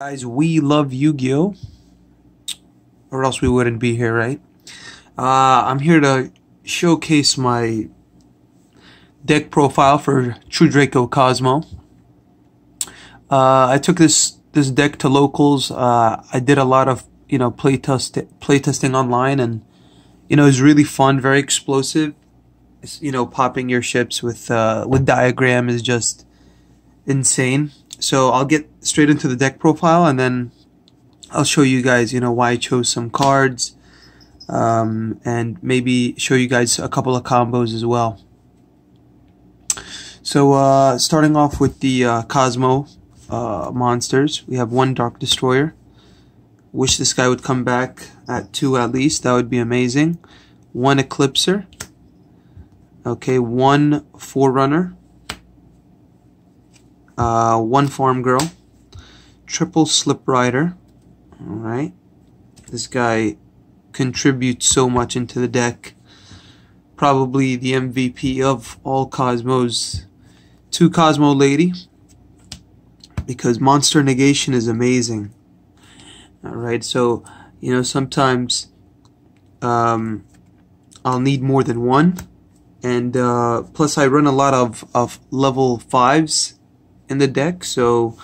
Guys, we love Yu-Gi-Oh! Or else we wouldn't be here, right? I'm here to showcase my deck profile for True Draco KOZMO. I took this deck to locals. I did a lot of playtesting online, and it's really fun, very explosive. It's, popping your ships with diagram is just insane. So I'll get straight into the deck profile, and then I'll show you guys, why I chose some cards, and maybe show you guys a couple of combos as well. So starting off with the KOZMO monsters, we have one Dark Destroyer. Wish this guy would come back at 2 at least. That would be amazing. One Eclipser. Okay, one Forerunner. One Farm Girl. Triple Slip Rider. Alright. This guy contributes so much into the deck. Probably the MVP of all KOZMOs. 2 KOZMO Lady. Because Monster Negation is amazing. Alright, so, sometimes I'll need more than one. And plus I run a lot of level 5s in the deck, so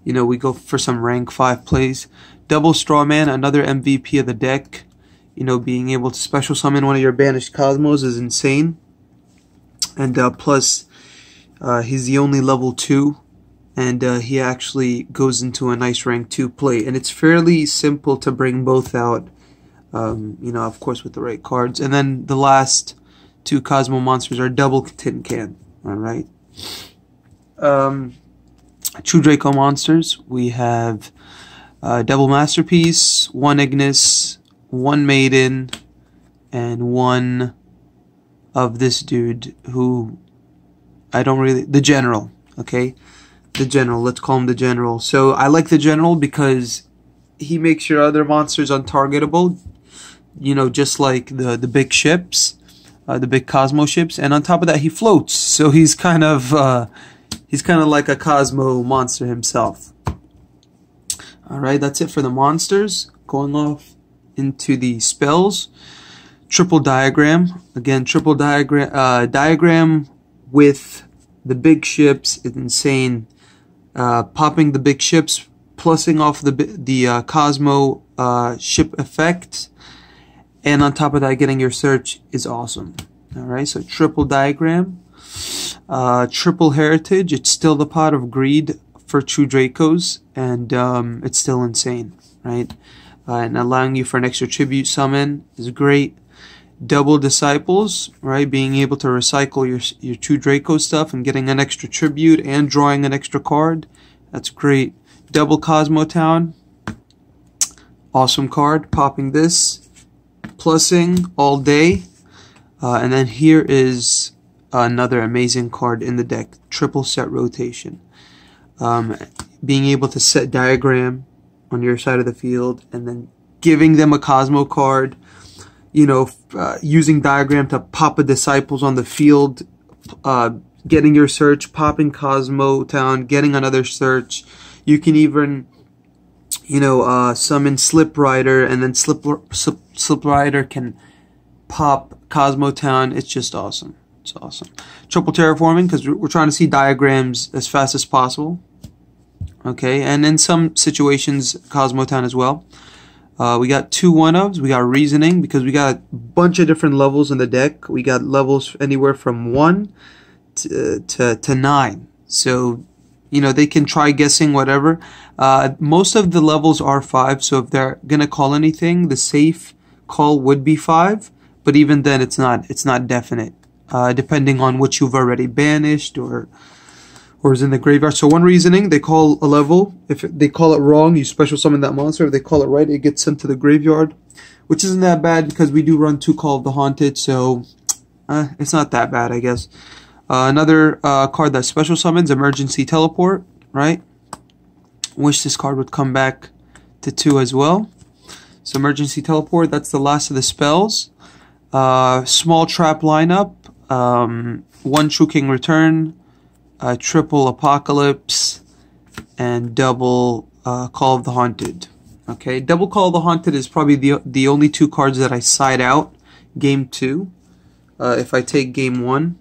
we go for some rank 5 plays. Double Strawman, another MVP of the deck. Being able to special summon one of your banished KOZMOs is insane. And plus he's the only level 2, and he actually goes into a nice rank 2 play, and it's fairly simple to bring both out, of course with the right cards. And then the last 2 KOZMO monsters are double Tin Can. Alright. True Draco monsters, we have Double Masterpiece, 1 Ignis, 1 Maiden, and 1 of this dude who the General, okay? The General, let's call him the General. So I like the General because he makes your other monsters untargetable, just like the big ships, the big KOZMO ships, and on top of that he floats, so he's kind of like a KOZMO monster himself. Alright, that's it for the monsters. Going off into the spells. Triple Diagram. Again, triple diagram with the big ships is insane. Popping the big ships, plussing off the KOZMO ship effect, and on top of that getting your search is awesome. Alright, so triple diagram. Triple Heritage, it's still the Pot of Greed for True Dracos, and it's still insane, right? And allowing you for an extra tribute summon is great. Double Disciples, right? Being able to recycle your True Draco stuff and getting an extra tribute and drawing an extra card, that's great. Double KOZMO Town, awesome card. Popping this, plussing all day, and then here is another amazing card in the deck, Triple Set Rotation. Being able to set diagram on your side of the field and then giving them a KOZMO card, using diagram to pop a Disciples on the field, getting your search, popping KOZMO Town, getting another search. You can even summon Slip Rider, and then Slip Rider can pop KOZMO Town. It's just awesome. It's awesome. Triple Terraforming, because we're trying to see diagrams as fast as possible. Okay, and in some situations, KOZMO Town as well. We got 2 1-ofs. We got Reasoning, because we got a bunch of different levels in the deck. We got levels anywhere from 1 to 9. So, they can try guessing whatever. Most of the levels are 5, so if they're going to call anything, the safe call would be 5. But even then, it's not definite. Depending on what you've already banished or is in the graveyard. So 1 Reasoning, they call a level. If they call it wrong, you special summon that monster. If they call it right, it gets sent to the graveyard, which isn't that bad because we do run 2 Call of the Haunted, so it's not that bad, I guess. Another card that special summons, Emergency Teleport, right? Wish this card would come back to 2 as well. So Emergency Teleport, that's the last of the spells. Small Trap lineup, 1 True King Return, Triple Apocalypse, and double Call of the Haunted. Okay, double Call of the Haunted is probably the only two cards that I side out game 2. If I take game 1,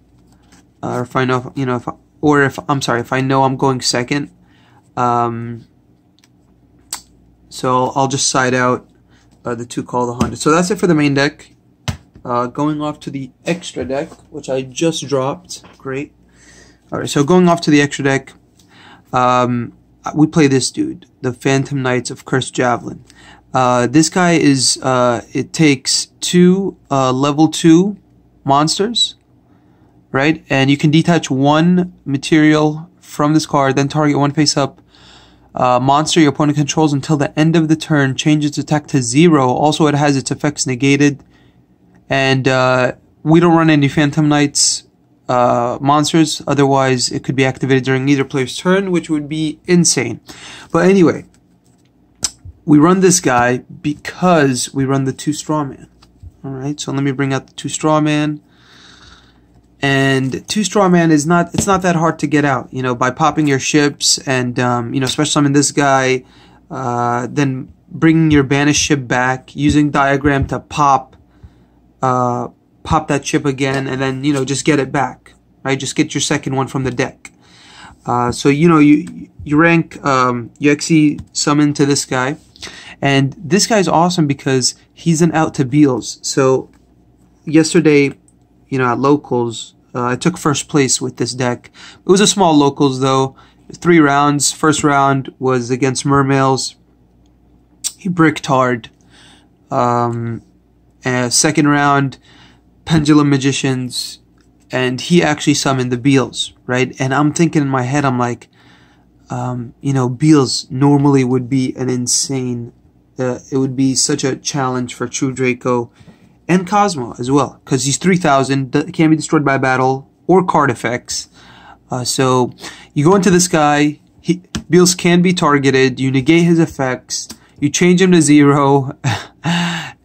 or if I know, if I know I'm going second, so I'll just side out the two Call of the Haunted. So that's it for the main deck. Going off to the extra deck, which I just dropped. Great. Alright, so going off to the extra deck, we play this dude, the Phantom Knights of Cursed Javelin. This guy is, it takes 2 level 2 monsters, right? And you can detach 1 material from this card, then target 1 face-up monster your opponent controls until the end of the turn, change its attack to 0. Also, it has its effects negated. And we don't run any Phantom Knights monsters, otherwise it could be activated during either player's turn, which would be insane. But anyway, we run this guy because we run the 2 Strawman. Alright, so let me bring out the 2 Strawman. And 2 Strawman is it's not that hard to get out, you know, by popping your ships and, you know, special summon this guy, then bringing your banished ship back, using Diagram to pop that chip again, and then, you know, just get it back, right? Just get your second one from the deck. So, you know, you rank, you actually summon to this guy, and this guy's awesome because he's an out to Beals. So, yesterday, you know, at locals, I took first place with this deck. It was a small locals though, 3 rounds. First round was against Mermails. He bricked hard. Second round, Pendulum Magicians, and he actually summoned the Beals, right? And I'm thinking in my head, I'm like, you know, Beals normally would be an insane, it would be such a challenge for True Draco and KOZMO as well, because he's 3,000, can't be destroyed by battle or card effects. So you go into this guy, Beals can be targeted, you negate his effects, you change him to 0,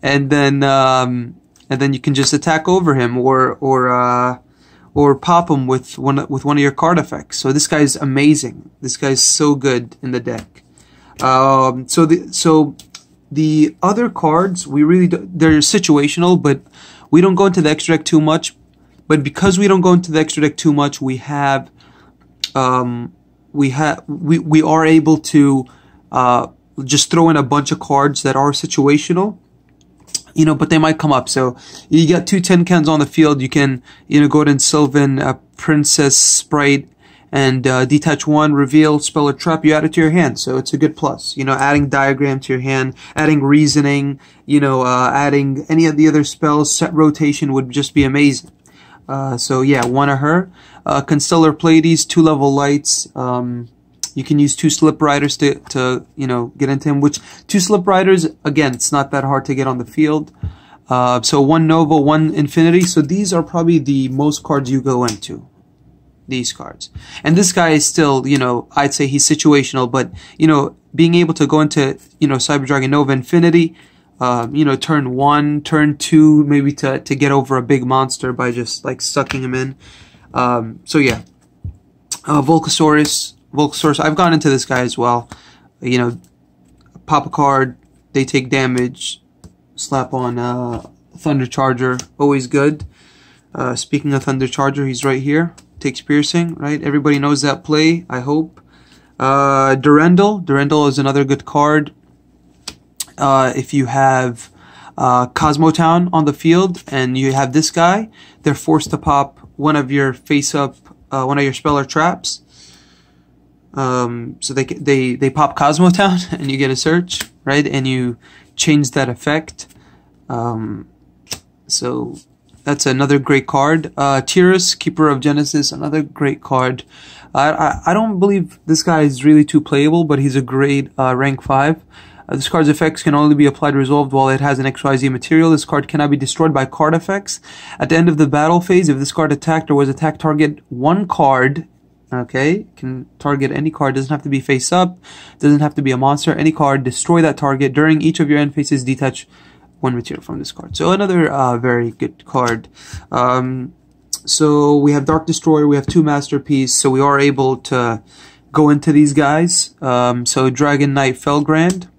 and then you can just attack over him or pop him with one of your card effects. So this guy's amazing. This guy's so good in the deck. So the other cards, we really they're situational, but we don't go into the extra deck too much. But because we don't go into the extra deck too much, we are able to just throw in a bunch of cards that are situational, you know, but they might come up. So you got 2 tin cans on the field. You can, you know, go ahead and Sylvan, Princess Sprite, and detach 1, reveal, spell or trap. You add it to your hand, so it's a good plus. You know, adding Diagram to your hand, adding Reasoning, you know, adding any of the other spells, set rotation would just be amazing. So yeah, 1 of her. Constellar Pleiades, 2 level lights. You can use 2 Slip Riders to you know, get into him, which 2 Slip Riders, again, it's not that hard to get on the field. So 1 Nova, 1 Infinity. So these are probably the most cards you go into. These cards. And this guy is still, you know, I'd say he's situational, but, you know, being able to go into, you know, Cyber Dragon Nova Infinity, you know, turn 1, turn 2, maybe to get over a big monster by just, like, sucking him in. So yeah. Volcasaurus, I've gone into this guy as well. You know, pop a card, they take damage, slap on Thunder Charger, always good. Speaking of Thunder Charger, he's right here. Takes piercing, right? Everybody knows that play, I hope. Durendal is another good card. If you have KOZMO Town on the field and you have this guy, they're forced to pop one of your face-up, one of your spell or traps. So they pop KOZMO Town and you get a search, right? And you change that effect. So that's another great card. Tyrus, Keeper of Genesis, another great card. I don't believe this guy is really too playable, but he's a great rank 5. This card's effects can only be applied resolved while it has an XYZ material. This card cannot be destroyed by card effects. At the end of the battle phase, if this card attacked or was attacked, target 1 card. Okay, can target any card, doesn't have to be face up, doesn't have to be a monster, any card, destroy that target. During each of your end phases, detach 1 material from this card. So another very good card. So we have Dark Destroyer, we have 2 Masterpiece, so we are able to go into these guys. So Dragon Knight Felgrand,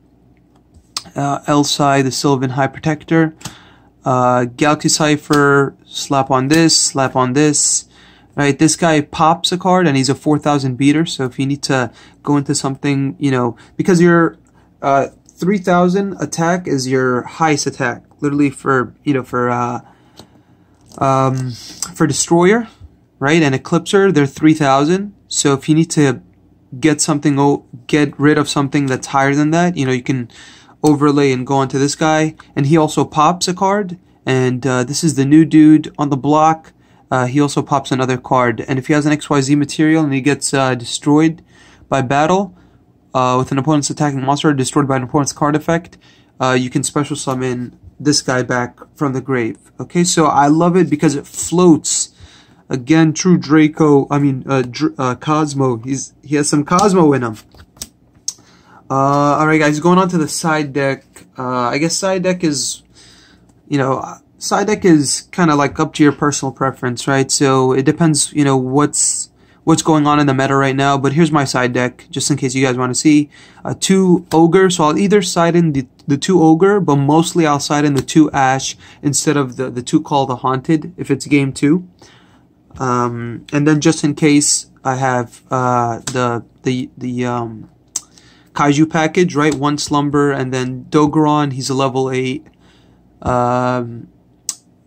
Elsai the Sylvan High Protector, Galaxy Cipher, slap on this, right? This guy pops a card and he's a 4,000 beater, so if you need to go into something, you know, because your 3,000 attack is your highest attack, literally for, you know, for Destroyer, right, and Eclipser, they're 3,000, so if you need to get rid of something that's higher than that, you know, you can overlay and go onto this guy, and he also pops a card, and this is the new dude on the block. He also pops another card, and if he has an XYZ material and he gets destroyed by battle with an opponent's attacking monster, destroyed by an opponent's card effect, you can special summon this guy back from the grave. Okay, so I love it because it floats. Again, True Draco, KOZMO, he has some Cosmo in him. Alright guys, going on to the side deck. I guess side deck is, you know, side deck is kind of like up to your personal preference, right? So it depends, you know, what's going on in the meta right now. But here's my side deck, just in case you guys want to see. 2 Ogre, so I'll either side in the 2 Ogre, but mostly I'll side in the 2 Ash instead of the 2 Call the Haunted if it's game 2. And then just in case, I have the Kaiju package, right? 1 Slumber, and then Dogoron, he's a level 8.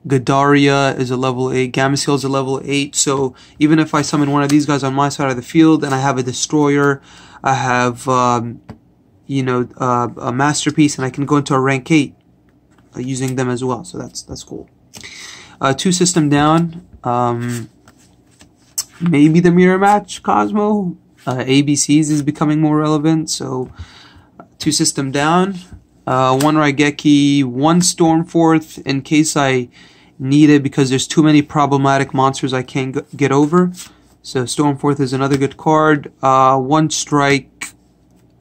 Gadaria is a level 8. Gameciel is a level 8. So even if I summon one of these guys on my side of the field, and I have a Destroyer, I have you know, a Masterpiece, and I can go into a rank 8 using them as well. So that's cool. 2 system down. Maybe the mirror match KOZMO. ABCs is becoming more relevant, so 2 system down, 1 Raigeki, 1 Stormforth in case I need it because there's too many problematic monsters I can't get over. So Stormforth is another good card. 1 Strike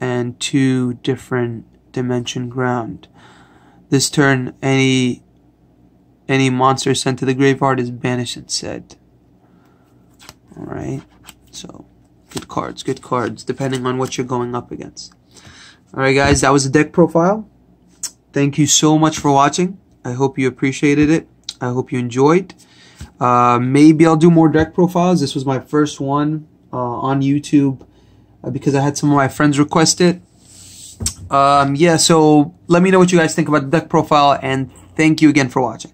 and 2 Different Dimension Ground. This turn, any monster sent to the graveyard is banished and said. Alright, so good cards, depending on what you're going up against. Alright guys, that was the deck profile. Thank you so much for watching. I hope you appreciated it. I hope you enjoyed. Maybe I'll do more deck profiles. This was my first one on YouTube because I had some of my friends request it. Yeah, so let me know what you guys think about the deck profile, and thank you again for watching.